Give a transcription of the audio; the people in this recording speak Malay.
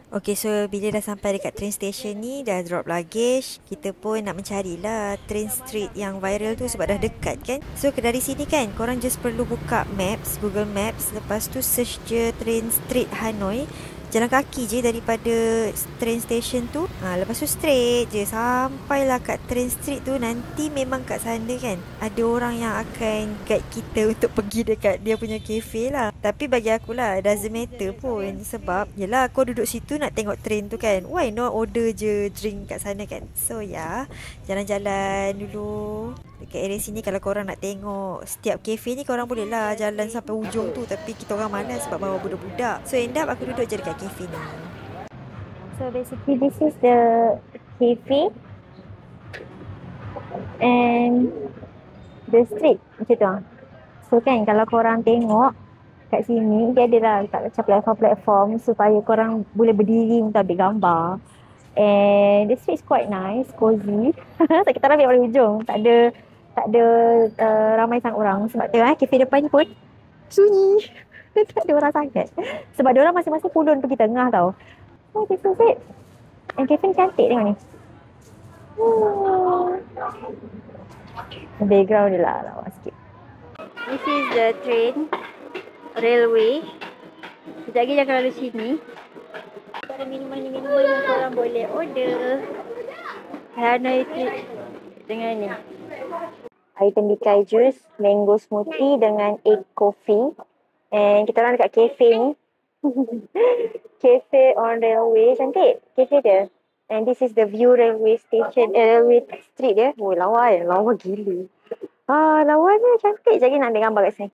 Okay, so bila dah sampai dekat train station ni, dah drop luggage, kita pun nak mencarilah train street yang viral tu sebab dah dekat kan. So dari sini kan, korang just perlu buka maps, Google Maps, lepas tu search je train street Hanoi. Jalan kaki je daripada train station tu. Lepas tu straight je sampailah kat train street tu. Nanti memang kat sana kan ada orang yang akan guide kita untuk pergi dekat dia punya cafe lah. Tapi bagi aku lah, doesn't matter pun. Sebab yelah, kau duduk situ nak tengok train tu kan, why not order je drink kat sana kan. So ya, jalan-jalan dulu dekat area sini. Kalau korang nak tengok setiap cafe ni, korang boleh lah jalan sampai ujung tu. Tapi kita orang malas sebab bawa budak-budak. So end up aku duduk je dekat cafe ni. So basically this is the cafe and the street macam tu lah. So kan kalau korang tengok kat sini, dia ada lah letak macam platform-platform supaya korang boleh berdiri untuk ambil gambar. And the street is quite nice, cozy. So kita orang ambil paling ujung. Tak ada ramai sangat orang. Sebab tu cafe depan ni pun sunyi. Tak ada orang sangat. Sebab dia orang masing-masing pulun pergi tengah tau. So this is it. And cafe ni cantik tengok ni. Background dia lah lawa sikit. This is the train railway. Sekejap lagi dia akan lalu sini. Ada minuman-minuman yang korang boleh order. Hanoi Trip dengan ni. Air tembikai juice, mango smoothie dengan egg coffee. And kita orang dekat cafe ni. Cafe on railway. Cantik cafe dia. And this is the view railway station, railway street dia. Oh, lawa ya. Lawa gila. Lawa ni cantik. Sekejap lagi nak ambil gambar kat sini.